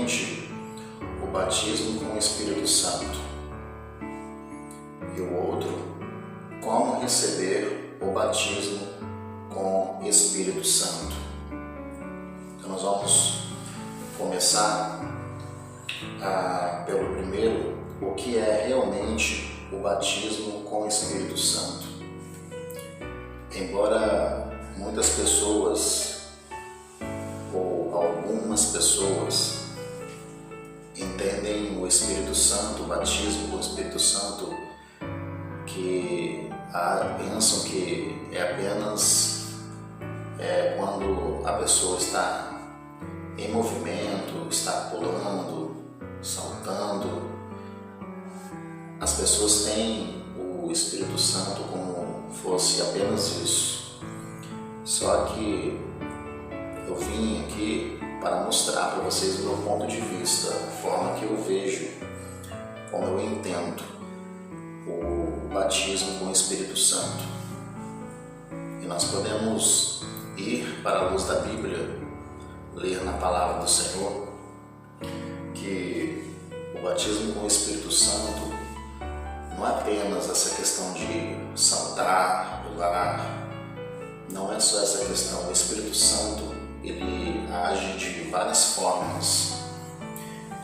realmente o batismo com o Espírito Santo, e o outro, como receber o batismo com o Espírito Santo. Então nós vamos começar pelo primeiro, o que é realmente o batismo com o Espírito Santo. Embora muitas pessoas, ou algumas pessoas, entendem o Espírito Santo, o batismo com o Espírito Santo, que pensam que é apenas quando a pessoa está em movimento, está pulando, saltando. As pessoas têm o Espírito Santo como fosse apenas isso. Só que eu vim aqui para mostrar para vocês o meu ponto de vista, a forma que eu vejo, como eu entendo o batismo com o Espírito Santo. E nós podemos ir para a luz da Bíblia, ler na palavra do Senhor que o batismo com o Espírito Santo não é apenas essa questão de saltar, pular, não é só essa questão. O Espírito Santo, ele age de várias formas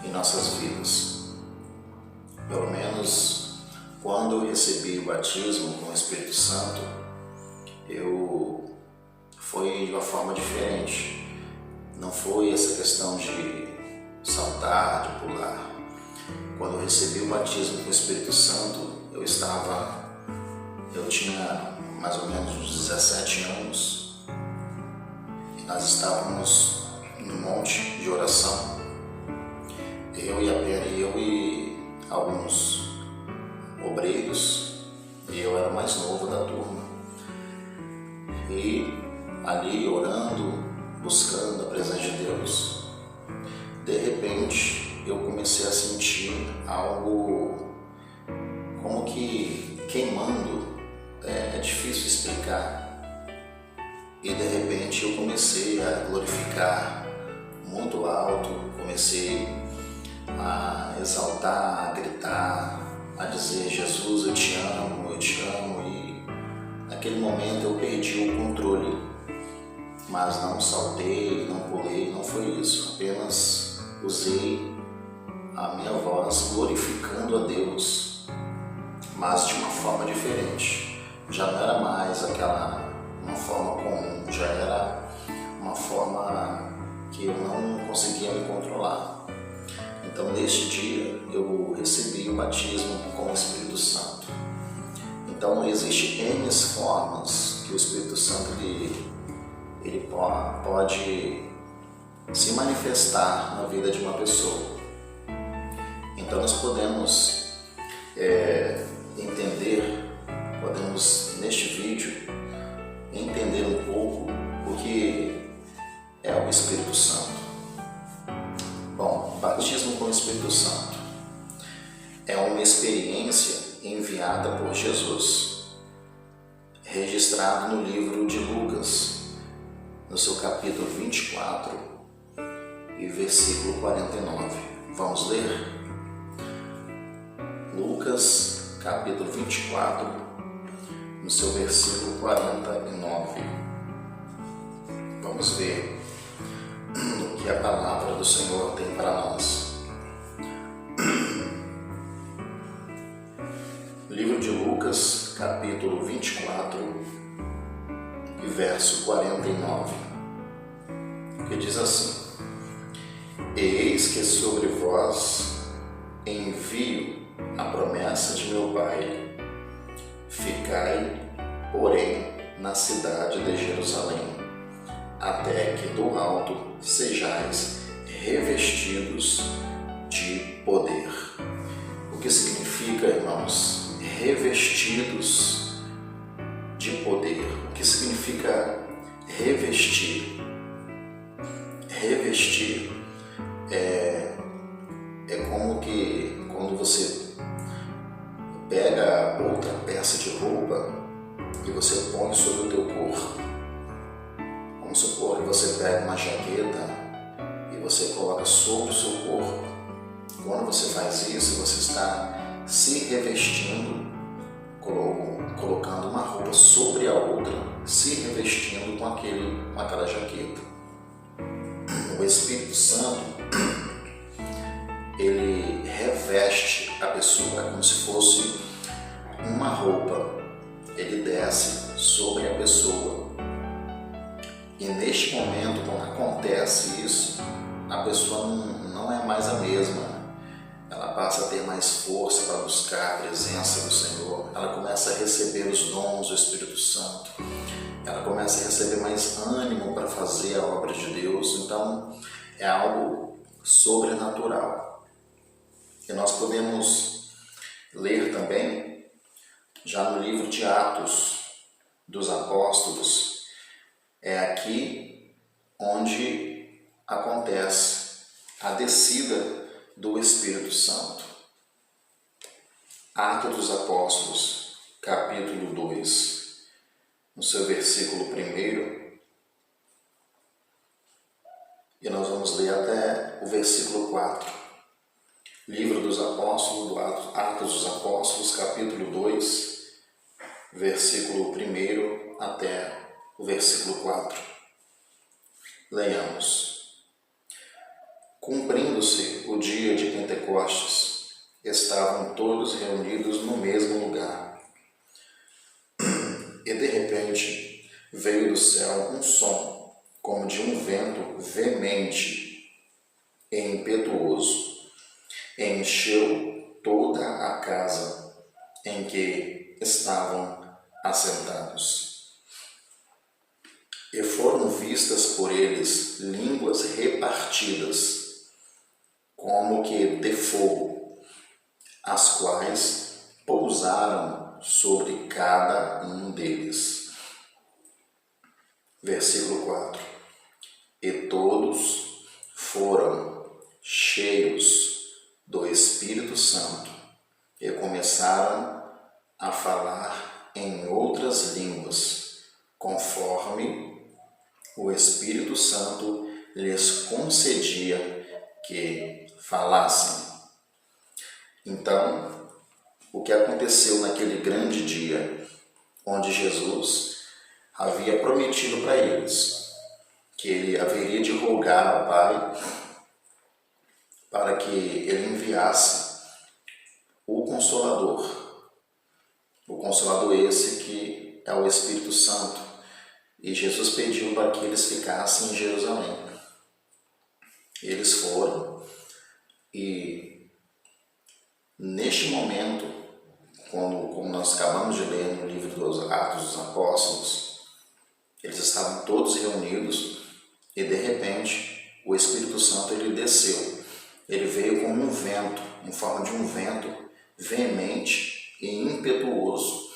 em nossas vidas. Pelo menos quando eu recebi o batismo com o Espírito Santo, foi de uma forma diferente. Não foi essa questão de saltar, de pular. Quando eu recebi o batismo com o Espírito Santo, eu tinha mais ou menos uns 17 anos, e nós estávamos no monte de oração, eu e alguns obreiros, e eu era o mais novo da turma, e ali orando, buscando a presença de Deus, de repente eu comecei a sentir algo como que queimando, é difícil explicar, e de repente eu comecei a glorificar muito alto, comecei a exaltar, a gritar, a dizer: Jesus, eu te amo, e naquele momento eu perdi o controle, mas não saltei, não pulei, não foi isso, apenas usei a minha voz glorificando a Deus, mas de uma forma diferente. Já não era mais uma forma comum, já era uma forma que eu não conseguia me controlar. Então, neste dia, eu recebi o batismo com o Espírito Santo. Então, existem N formas que o Espírito Santo ele pode se manifestar na vida de uma pessoa. Então, nós podemos podemos neste vídeo entender um pouco o que é o Espírito Santo. Bom, batismo com o Espírito Santo é uma experiência enviada por Jesus, registrado no livro de Lucas, no seu capítulo 24 e versículo 49. Vamos ler? Lucas, capítulo 24, no seu versículo 49. Vamos ver o que a palavra do Senhor tem para nós. Livro de Lucas, capítulo 24 e verso 49, que diz assim: Eis que sobre vós envio a promessa de meu Pai. Ficai, porém, na cidade de Jerusalém, até que do alto sejais revestidos de poder. O que significa, irmãos, revestidos de poder? O que significa revestir? Revestir é como que quando você pega outra peça de roupa e você põe sobre o teu corpo. Vamos supor que você pega uma jaqueta e você coloca sobre o seu corpo. Quando você faz isso, você está se revestindo, colocando uma roupa sobre a outra, se revestindo com aquela jaqueta. O Espírito Santo, ele reveste a pessoa, é como se fosse uma roupa. Ele desce sobre a pessoa. E neste momento, quando acontece isso, a pessoa não é mais a mesma. Ela passa a ter mais força para buscar a presença do Senhor. Ela começa a receber os dons do Espírito Santo. Ela começa a receber mais ânimo para fazer a obra de Deus. Então, é algo sobrenatural. E nós podemos ler também, já no livro de Atos dos Apóstolos, é aqui onde acontece a descida do Espírito Santo. Atos dos Apóstolos, capítulo 2, no seu versículo 1, e nós vamos ler até o versículo 4. Livro dos Apóstolos, Atos dos Apóstolos, capítulo 2, versículo 1 até o versículo 4. Leiamos. Cumprindo-se o dia de Pentecostes, estavam todos reunidos no mesmo lugar. E de repente veio do céu um som, como de um vento veemente e impetuoso. Encheu toda a casa em que estavam assentados. E foram vistas por eles línguas repartidas, como que de fogo, as quais pousaram sobre cada um deles. Versículo 4. E todos foram cheios do Espírito Santo e começaram a falar em outras línguas, conforme o Espírito Santo lhes concedia que falassem. Então, o que aconteceu naquele grande dia, onde Jesus havia prometido para eles que ele haveria de rogar ao Pai para que ele enviasse o Consolador esse que é o Espírito Santo, e Jesus pediu para que eles ficassem em Jerusalém. Eles foram, e neste momento, como nós acabamos de ler no livro dos Atos dos Apóstolos, eles estavam todos reunidos e de repente o Espírito Santo ele desceu. Ele veio como um vento, em forma de um vento veemente e impetuoso,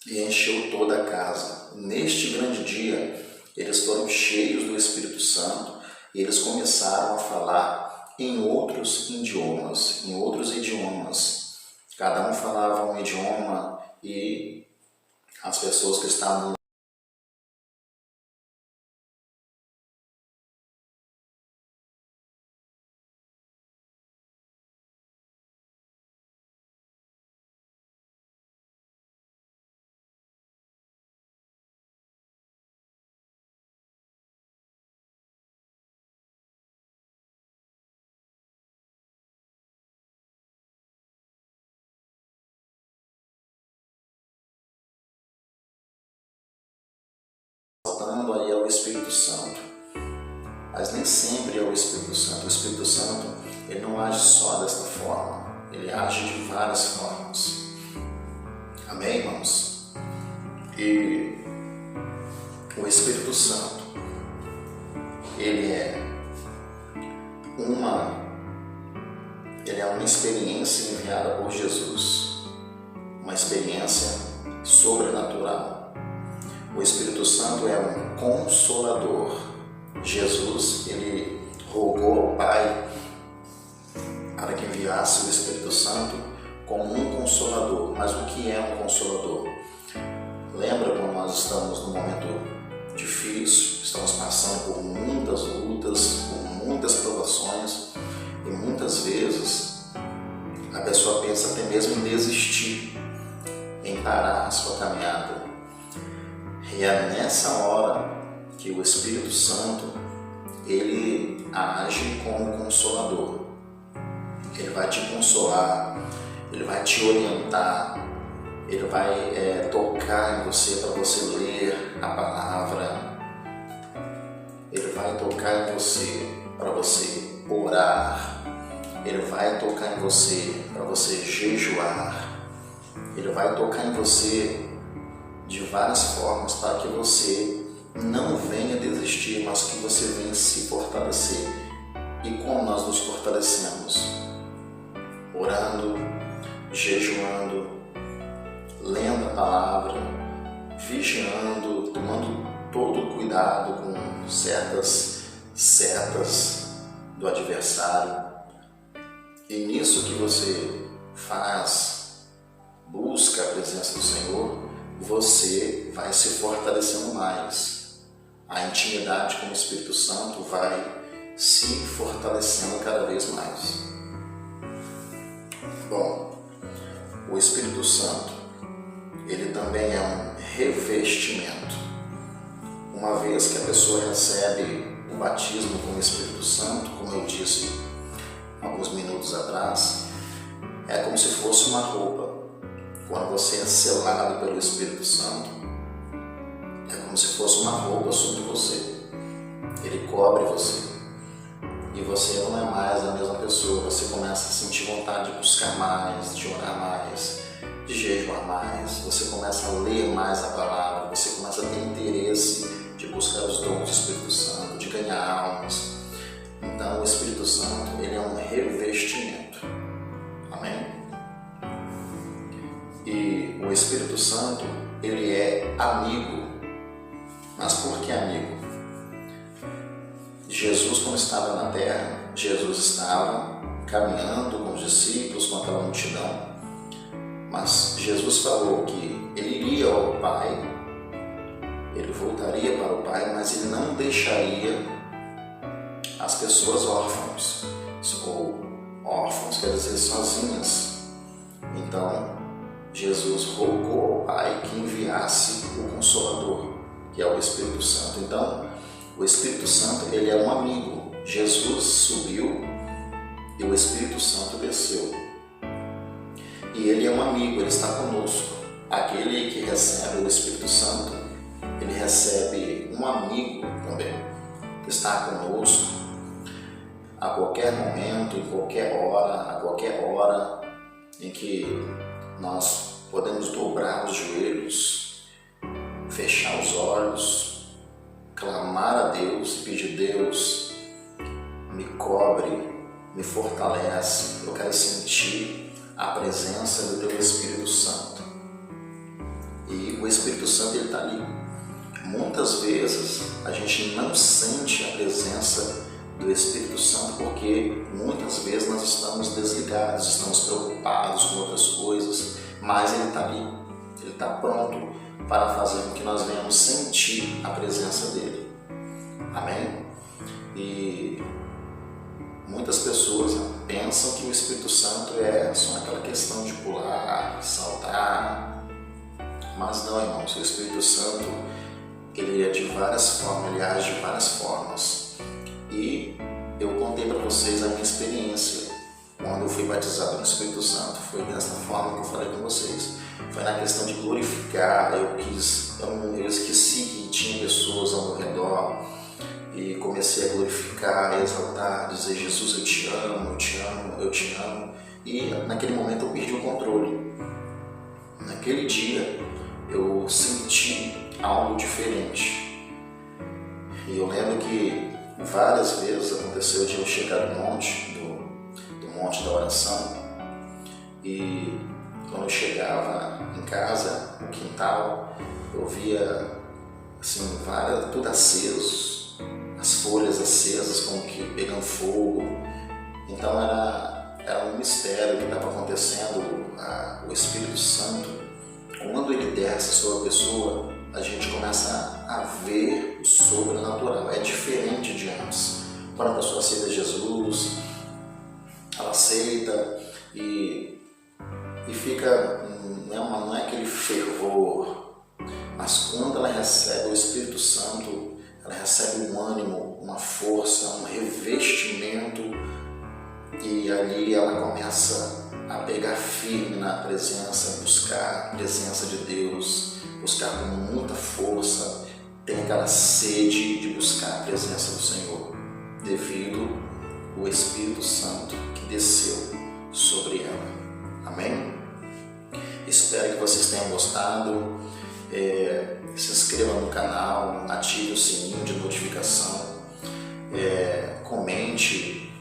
e encheu toda a casa. Neste grande dia, eles foram cheios do Espírito Santo e eles começaram a falar em outros idiomas. Cada um falava um idioma e as pessoas que estavam voltando aí ao Espírito Santo. Mas nem sempre é o Espírito Santo. O Espírito Santo ele não age só desta forma, ele age de várias formas. Amém, irmãos? E o Espírito Santo, ele é uma experiência enviada por Jesus, uma experiência sobrenatural. O Espírito Santo é um consolador. Jesus, ele rogou ao Pai para que enviasse o Espírito Santo como um consolador. Mas o que é um consolador? Lembra quando nós estamos num momento difícil, estamos passando por muitas lutas, por muitas provações e muitas vezes a pessoa pensa até mesmo em desistir, em parar a sua caminhada. E é nessa hora que o Espírito Santo, ele age como consolador. Ele vai te consolar, ele vai te orientar, ele vai tocar em você para você ler a palavra. Ele vai tocar em você para você orar. Ele vai tocar em você para você jejuar. Ele vai tocar em você de várias formas para que você não venha desistir, mas que você venha se fortalecer. E como nós nos fortalecemos? Orando, jejuando, lendo a palavra, vigiando, tomando todo o cuidado com certas setas do adversário. E nisso que você faz, busca a presença do Senhor, você vai se fortalecendo mais. A intimidade com o Espírito Santo vai se fortalecendo cada vez mais. Bom, o Espírito Santo, ele também é um revestimento. Uma vez que a pessoa recebe o batismo com o Espírito Santo, como eu disse alguns minutos atrás, é como se fosse uma roupa. Quando você é selado pelo Espírito Santo, é como se fosse uma roupa sobre você. Ele cobre você. E você não é mais a mesma pessoa. Você começa a sentir vontade de buscar mais, de orar mais, de jejuar mais. Você começa a ler mais a palavra. Você começa a ter interesse de buscar os dons do Espírito Santo, de ganhar almas. Então o Espírito Santo, ele é um revestimento. Amém? E o Espírito Santo, ele é amigo. Mas por que amigo? Jesus, quando estava na terra, Jesus estava caminhando com os discípulos, com aquela multidão. Mas Jesus falou que ele iria ao Pai, ele voltaria para o Pai, mas ele não deixaria as pessoas órfãos. Ou órfãos quer dizer sozinhas. Então, Jesus rogou ao Pai que enviasse o Consolador, que é o Espírito Santo. Então, o Espírito Santo, ele é um amigo. Jesus subiu e o Espírito Santo desceu. E ele é um amigo, ele está conosco. Aquele que recebe o Espírito Santo, ele recebe um amigo também, que está conosco a qualquer momento, em qualquer hora em que nós podemos dobrar os joelhos, fechar os olhos, clamar a Deus, pedir: Deus, me cobre, me fortalece, eu quero sentir a presença do Teu Espírito Santo. E o Espírito Santo, ele está ali. Muitas vezes a gente não sente a presença do Espírito Santo porque muitas vezes nós estamos desligados, estamos preocupados com outras coisas, mas ele está ali, ele está pronto para fazer com que nós venhamos sentir a presença dele. Amém? E muitas pessoas pensam que o Espírito Santo é só aquela questão de pular, saltar, mas não, irmãos. O Espírito Santo, ele é de várias formas, ele age de várias formas. E eu contei para vocês a minha experiência quando eu fui batizado no Espírito Santo. Foi dessa forma que eu falei com vocês. Foi na questão de glorificar. Eu esqueci que tinha pessoas ao meu redor e comecei a glorificar, a exaltar, a dizer: Jesus, eu te amo, eu te amo, eu te amo. E naquele momento eu perdi o controle. Naquele dia eu senti algo diferente. E eu lembro que várias vezes aconteceu de eu chegar no monte, do monte da oração, e quando eu chegava em casa, no quintal, eu via assim, tudo aceso, as folhas acesas como que pegando fogo. Então era um mistério que estava acontecendo. O Espírito Santo, quando ele desce sobre a pessoa, a gente começa a ver o sobrenatural. É diferente de antes. quando a pessoa aceita Jesus, ela aceita e fica, não é aquele fervor, mas quando ela recebe o Espírito Santo, ela recebe um ânimo, uma força, um revestimento, e ali ela começa a pegar firme na presença, buscar a presença de Deus, buscar com muita força, tem aquela sede de buscar a presença do Senhor, devido ao Espírito Santo que desceu sobre ela. Amém? Espero que vocês tenham gostado. Se inscreva no canal, ative o sininho de notificação, comente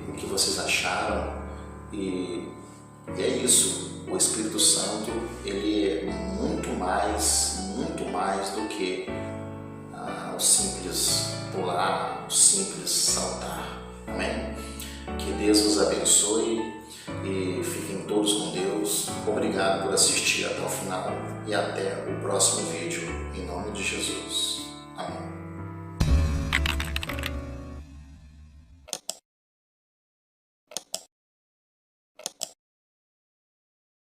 o que vocês acharam, e é isso. O Espírito Santo, ele é muito mais do que o simples pular, o simples saltar. Amém? Que Deus vos abençoe e fiquem todos com Deus. Obrigado por assistir até o final e até o próximo vídeo, em nome de Jesus. Amém.